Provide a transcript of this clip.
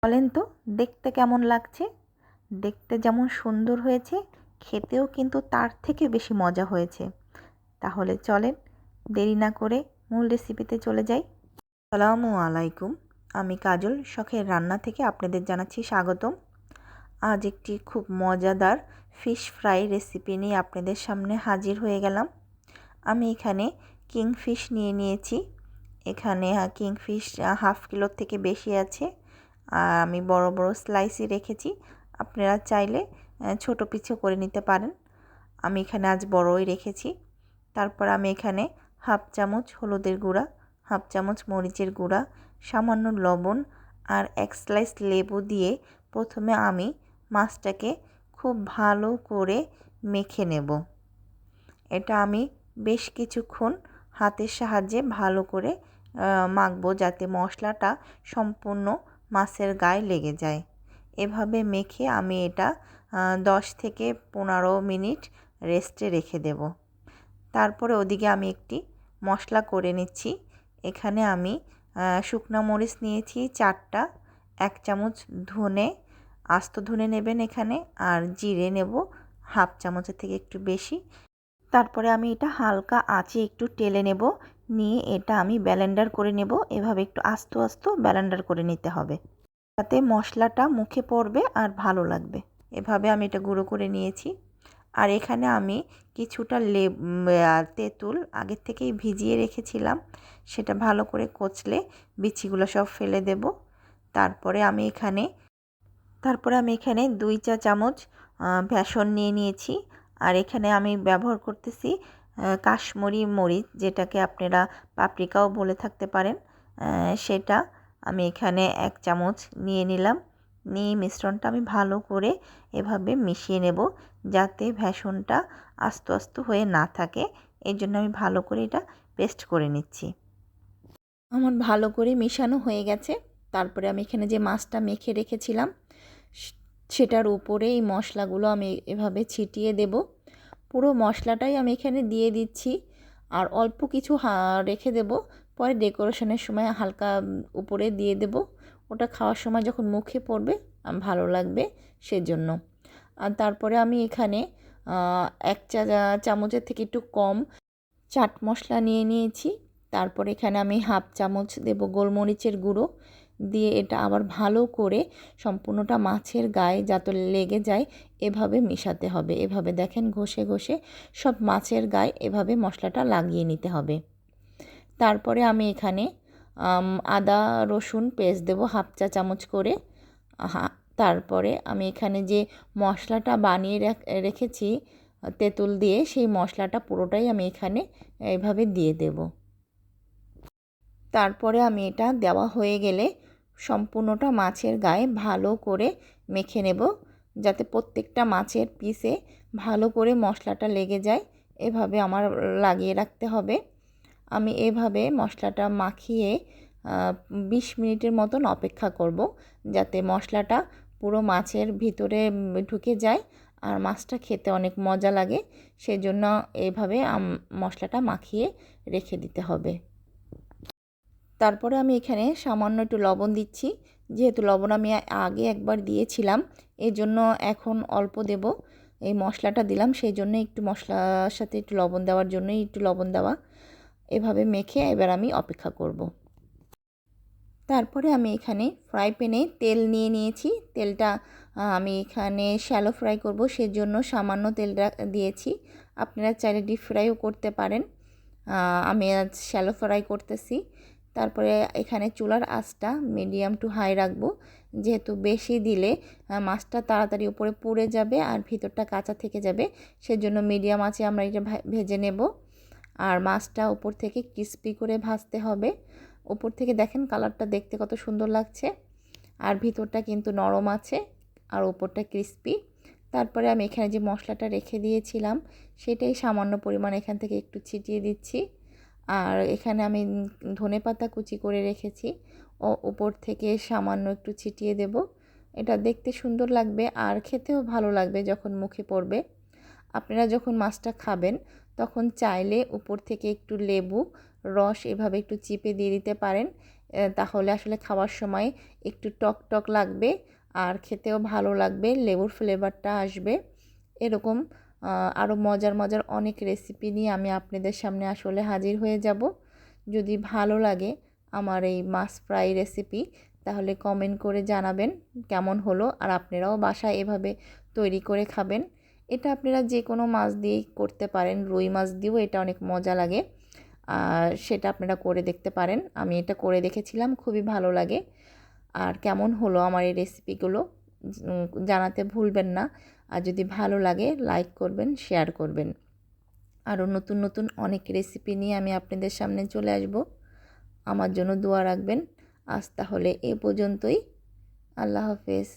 বলেন তো দেখতে কেমন লাগছে? দেখতে যেমন সুন্দর হয়েছে, খেতেও কিন্তু তার থেকে বেশি মজা হয়েছে। তাহলে চলেন দেরি না করে মূল রেসিপিতে চলে যাই। আসসালামু আলাইকুম। আমি কাজল শখের রান্না থেকে আপনাদের জানাচ্ছি স্বাগতম। আজ একটি খুব মজাদার ফিশ ফ্রাই রেসিপি নিয়ে আপনাদের সামনে হাজির হয়ে গেলাম। আমি এখানে কিংফিশ নিয়ে নিয়েছি। এখানে কিংফিশ হাফ কিলোর থেকে বেশি আছে। আর আমি বড় বড় স্লাইসই রেখেছি, আপনারা চাইলে ছোট পিচও করে নিতে পারেন। আমি এখানে আজ বড়ই রেখেছি। তারপর আমি এখানে হাফ চামচ হলুদের গুঁড়া, হাফ চামচ মরিচের গুঁড়া, সামান্য লবণ আর এক স্লাইস লেবু দিয়ে প্রথমে আমি মাছটাকে খুব ভালো করে মেখে নেব। এটা আমি বেশ কিছুক্ষণ হাতের সাহায্যে ভালো করে মাখবো, যাতে মশলাটা সম্পূর্ণ মাছের গায়ে লেগে যায়। এভাবে মেখে আমি এটা 10 থেকে 15 মিনিট রেস্টে রেখে দেব। তারপরে ওদিকে আমি একটি মশলা করে নিচ্ছি। এখানে আমি শুকনো মরিচ নিয়েছি 4টা, 1 চামচ ধনে, আস্ত ধনে নেবেন এখানে, আর জিরে নেব হাফ চামচের থেকে একটু বেশি। তারপরে আমি এটা হালকা আঁচে একটু টেলে নেব, নিয়ে এটা আমি ব্লেন্ডার করে নেব। এভাবে একটু আস্তে আস্তে ব্লেন্ডার করে নিতে হবে, যাতে মশলাটা মুখে পড়বে আর ভালো লাগবে। এভাবে আমি এটা গুঁড়ো করে নিয়েছি। আর এখানে আমি কিছুটা তেঁতুল আগের থেকেই ভিজিয়ে রেখেছিলাম, সেটা ভালো করে কচলে বিচিগুলো সব ফেলে দেব। তারপরে আমি এখানে 2 চা চামচ বেসন নিয়ে নিয়েছি। আর এখানে আমি ব্যবহার করতেছি কাশ্মীরি মরিচ, যেটাকে আপনারা পাপরিকাও বলে থাকতে পারেন। সেটা আমি এখানে 1 চামচ নিয়ে নিলাম। নিয়ে মিশ্রণটা আমি ভালো করে এভাবে মিশিয়ে নেব, যাতে বেসনটা আস্তে আস্তে হয়ে না থাকে। এই জন্য আমি ভালো করে এটা পেস্ট করে নিচ্ছি। আমার ভালো করে মেশানো হয়ে গেছে। তারপরে আমি এখানে যে মাছটা মেখে রেখেছিলাম সেটার উপরে এই মশলাগুলো আমি এভাবে ছিটিয়ে দেব। পুরো মশলাটাই আমি এখানে দিয়ে দিচ্ছি, আর অল্প কিছু রেখে দেব, পরে ডেকোরেশনের সময় হালকা উপরে দিয়ে দেব। ওটা খাওয়ার সময় যখন মুখে পড়বে ভালো লাগবে সেজন্য। আর তারপরে আমি এখানে 1 চামচের থেকে একটু কম চাট মশলা নিয়ে নিয়েছি। তারপর এখানে আমি হাফ চামচ দেব গোলমরিচের গুঁড়ো, দিয়ে এটা আবার ভালো করে সম্পূর্ণটা মাছের গায়ে যাতে লেগে যায় এভাবে মেশাতে হবে। এভাবে দেখেন ঘষে ঘষে সব মাছের গায়ে এভাবে মশলাটা লাগিয়ে নিতে হবে। তারপরে আমি এখানে আদা রসুন পেস্ট দেব হাফ চা চামচ করে। তারপরে আমি এখানে যে মশলাটা বানিয়ে রেখেছি তেঁতুল দিয়ে, সেই মশলাটা পুরোটাই আমি এখানে এইভাবে দিয়ে দেব। তারপরে আমি এটা দেওয়া হয়ে গেলে সম্পূর্ণটা মাছের গায়ে ভালো করে মেখে নেব, যাতে প্রত্যেকটা মাছের পিসে ভালো করে মশলাটা লেগে যায়। এভাবে আমার লাগিয়ে রাখতে হবে। আমি এভাবে মশলাটা মাখিয়ে 20 মিনিটের মতন অপেক্ষা করব, যাতে মশলাটা পুরো মাছের ভিতরে ঢুকে যায় আর মাছটা খেতে অনেক মজা লাগে। সেজন্য এইভাবে মশলাটা মাখিয়ে রেখে দিতে হবে। তারপরে আমি এখানে সামান্য একটু লবণ দিচ্ছি, যেহেতু লবণ আমি আগে একবার দিয়েছিলাম, এই জন্য এখন অল্প দেব। এই মশলাটা দিলাম সেই জন্য একটু মশলার সাথে একটু লবণ দেওয়ার জন্যই একটু লবণ দেওয়া। এভাবে মেখে এবার আমি অপেক্ষা করব। তারপরে আমি এখানে ফ্রাই প্যানে তেল নিয়ে নিয়েছি। তেলটা আমি এখানে শ্যালো ফ্রাই করব, সেজন্য সামান্য তেল দিয়েছি। আপনারা চাইলে ডিপ ফ্রাইও করতে পারেন। আমি আজ শ্যালো ফ্রাই করতেছি। তারপরে এখানে চুলার আঁচটা মিডিয়াম টু হাই রাখবো, যেহেতু বেশি দিলে মাছটা তাড়াতাড়ি উপরে পুড়ে যাবে আর ভিতরটা কাঁচা থেকে যাবে। সেজন্য মিডিয়াম আঁচে আমরা এটা ভেজে নেব। আর মাছটা উপর থেকে ক্রিস্পি করে ভাজতে হবে। উপর থেকে দেখেন কালারটা দেখতে কত সুন্দর লাগছে, আর ভিতরটা কিন্তু নরম আছে আর উপরটা ক্রিস্পি। তারপরে আমি এখানে যে মশলাটা রেখে দিয়েছিলাম সেটাই সামান্য পরিমাণ এখান থেকে একটু ছিটিয়ে দিচ্ছি। আর এখানে আমি ধনেপাতা কুচি করে রেখেছি, ও উপর থেকে সামান্য একটু ছিটিয়ে দেব। এটা দেখতে সুন্দর লাগবে আর খেতেও ভালো লাগবে যখন মুখে পড়বে। আপনারা যখন মাছটা খাবেন তখন চাইলে উপর থেকে একটু লেবু রস এভাবে একটু চিপে দিয়ে দিতে পারেন। তাহলে আসলে খাওয়ার সময় একটু টক টক লাগবে আর খেতেও ভালো লাগবে, লেবুর ফ্লেভারটা আসবে। এরকম আরও মজার মজার অনেক রেসিপি নিয়ে আমি আপনাদের সামনে আসলে হাজির হয়ে যাব। যদি ভালো লাগে আমার এই মাছ ফ্রাই রেসিপি তাহলে কমেন্ট করে জানাবেন কেমন হলো, আর আপনারাও বাসায় এভাবে তৈরি করে খাবেন। এটা আপনারা যে কোনো মাছ দিয়েই করতে পারেন, রুই মাছ দিয়েও এটা অনেক মজা লাগে, আর সেটা আপনারা করে দেখতে পারেন। আমি এটা করে দেখেছিলাম, খুবই ভালো লাগে। আর কেমন হলো আমার এই রেসিপিগুলো জানাতে ভুলবেন না। আর যদি ভালো লাগে লাইক করবেন, শেয়ার করবেন। আরও নতুন নতুন অনেক রেসিপি নিয়ে আমি আপনাদের সামনে চলে আসব। আমার জন্য দোয়া রাখবেন। আজ তাহলে এ পর্যন্তই। আল্লাহ হাফেজ।